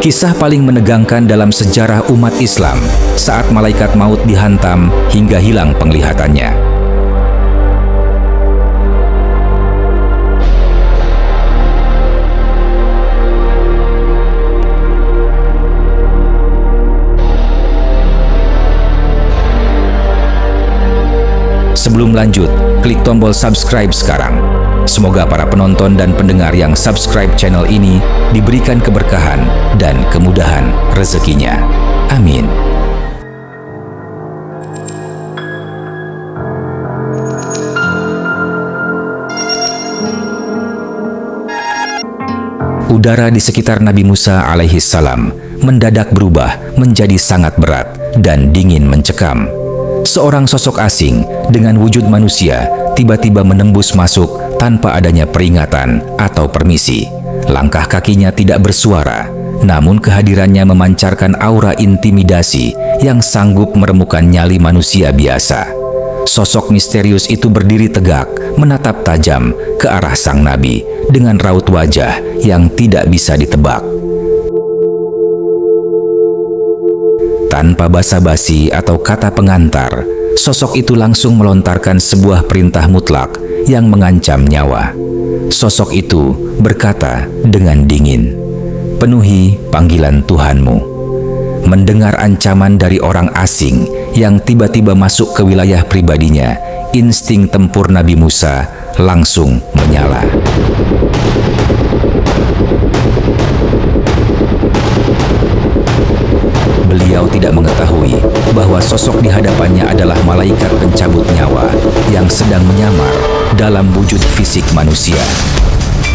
Kisah paling menegangkan dalam sejarah umat Islam saat malaikat maut dihantam hingga hilang penglihatannya. Sebelum lanjut, klik tombol subscribe sekarang. Semoga para penonton dan pendengar yang subscribe channel ini diberikan keberkahan dan kemudahan rezekinya. Amin. Udara di sekitar Nabi Musa alaihi salam mendadak berubah menjadi sangat berat dan dingin mencekam. Seorang sosok asing dengan wujud manusia tiba-tiba menembus masuk tanpa adanya peringatan atau permisi. Langkah kakinya tidak bersuara, namun kehadirannya memancarkan aura intimidasi yang sanggup meremukkan nyali manusia biasa. Sosok misterius itu berdiri tegak, menatap tajam ke arah sang nabi dengan raut wajah yang tidak bisa ditebak. Tanpa basa-basi atau kata pengantar, sosok itu langsung melontarkan sebuah perintah mutlak yang mengancam nyawa. Sosok itu berkata dengan dingin, "Penuhi panggilan Tuhanmu." Mendengar ancaman dari orang asing yang tiba-tiba masuk ke wilayah pribadinya, insting tempur Nabi Musa langsung menyala. Beliau tidak mengetahui bahwa sosok di hadapannya adalah malaikat pencabut nyawa yang sedang menyamar dalam wujud fisik manusia.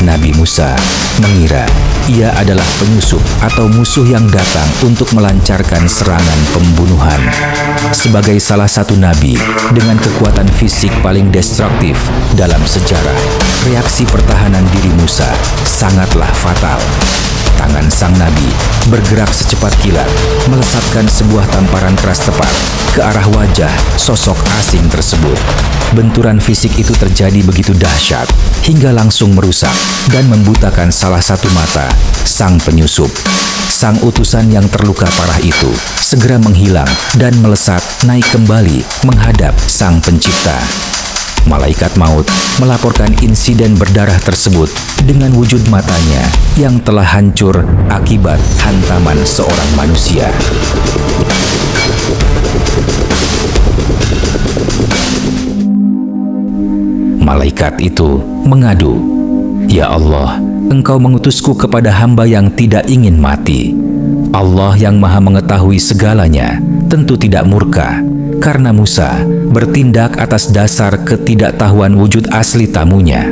Nabi Musa mengira ia adalah penyusup atau musuh yang datang untuk melancarkan serangan pembunuhan. Sebagai salah satu nabi dengan kekuatan fisik paling destruktif dalam sejarah, reaksi pertahanan diri Musa sangatlah fatal. Tangan sang nabi bergerak secepat kilat, melesatkan sebuah tamparan keras tepat ke arah wajah sosok asing tersebut. Benturan fisik itu terjadi begitu dahsyat hingga langsung merusak dan membutakan salah satu mata sang penyusup. Sang utusan yang terluka parah itu segera menghilang dan melesat naik kembali menghadap sang pencipta. Malaikat maut melaporkan insiden berdarah tersebut dengan wujud matanya yang telah hancur akibat hantaman seorang manusia. Malaikat itu mengadu, "Ya Allah, Engkau mengutusku kepada hamba yang tidak ingin mati. Allah yang Maha Mengetahui segalanya tentu tidak murka karena Musa bertindak atas dasar ketidaktahuan wujud asli tamunya.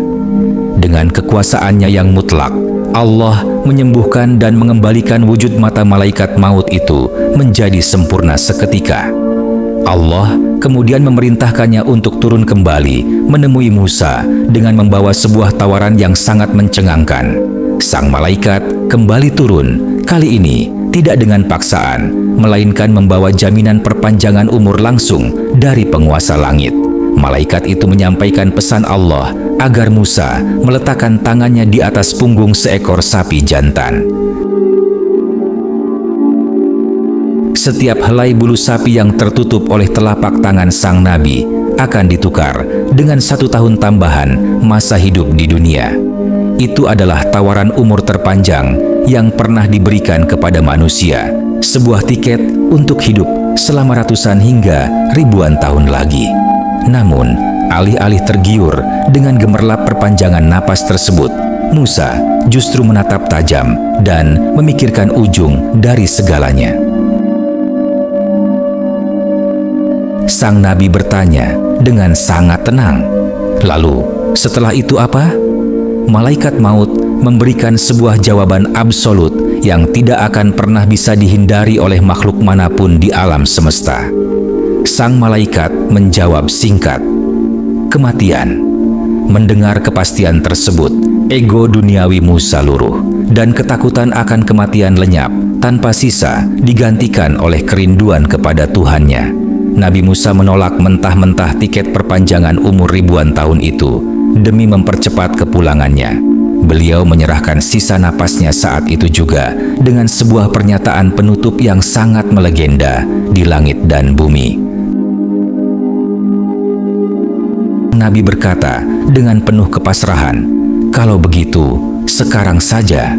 Dengan kekuasaannya yang mutlak, Allah menyembuhkan dan mengembalikan wujud mata malaikat maut itu menjadi sempurna seketika. Allah kemudian memerintahkannya untuk turun kembali menemui Musa dengan membawa sebuah tawaran yang sangat mencengangkan. Sang malaikat kembali turun, kali ini tidak dengan paksaan, melainkan membawa jaminan perpanjangan umur langsung dari penguasa langit. Malaikat itu menyampaikan pesan Allah agar Musa meletakkan tangannya di atas punggung seekor sapi jantan. Setiap helai bulu sapi yang tertutup oleh telapak tangan sang nabi akan ditukar dengan 1 tahun tambahan masa hidup di dunia. Itu adalah tawaran umur terpanjang yang pernah diberikan kepada manusia, sebuah tiket untuk hidup selama ratusan hingga ribuan tahun lagi. Namun, alih-alih tergiur dengan gemerlap perpanjangan napas tersebut, Musa justru menatap tajam dan memikirkan ujung dari segalanya. Sang nabi bertanya dengan sangat tenang, "Lalu, setelah itu apa?" Malaikat maut memberikan sebuah jawaban absolut yang tidak akan pernah bisa dihindari oleh makhluk manapun di alam semesta. Sang malaikat menjawab singkat, "Kematian." Mendengar kepastian tersebut, ego duniawi Musa luruh dan ketakutan akan kematian lenyap tanpa sisa digantikan oleh kerinduan kepada Tuhannya. Nabi Musa menolak mentah-mentah tiket perpanjangan umur ribuan tahun itu demi mempercepat kepulangannya. Beliau menyerahkan sisa napasnya saat itu juga dengan sebuah pernyataan penutup yang sangat melegenda di langit dan bumi. Nabi berkata dengan penuh kepasrahan, "Kalau begitu, sekarang saja."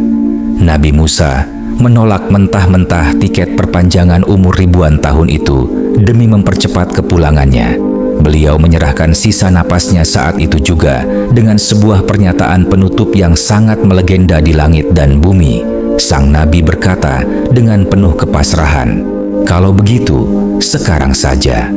Nabi Musa menolak mentah-mentah tiket perpanjangan umur ribuan tahun itu demi mempercepat kepulangannya. Beliau menyerahkan sisa napasnya saat itu juga dengan sebuah pernyataan penutup yang sangat melegenda di langit dan bumi. Sang Nabi berkata dengan penuh kepasrahan, "Kalau begitu, sekarang saja."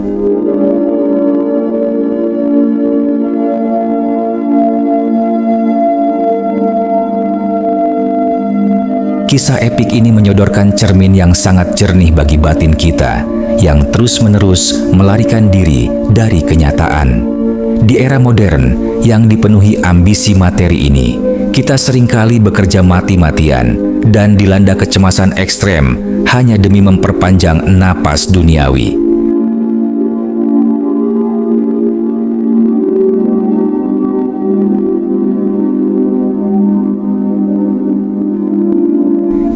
Kisah epik ini menyodorkan cermin yang sangat jernih bagi batin kita, yang terus-menerus melarikan diri dari kenyataan. Di era modern yang dipenuhi ambisi materi ini, kita seringkali bekerja mati-matian dan dilanda kecemasan ekstrem hanya demi memperpanjang napas duniawi.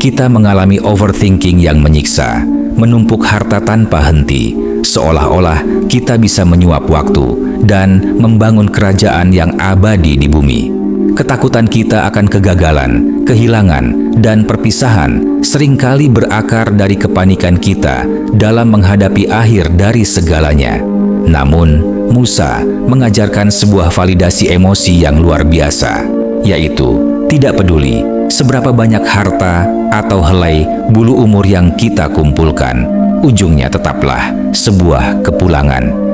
Kita mengalami overthinking yang menyiksa, menumpuk harta tanpa henti, seolah-olah kita bisa menyuap waktu dan membangun kerajaan yang abadi di bumi. Ketakutan kita akan kegagalan, kehilangan, dan perpisahan seringkali berakar dari kepanikan kita dalam menghadapi akhir dari segalanya. Namun, Musa mengajarkan sebuah validasi emosi yang luar biasa, yaitu tidak peduli seberapa banyak harta atau helai bulu umur yang kita kumpulkan, ujungnya tetaplah sebuah kepulangan.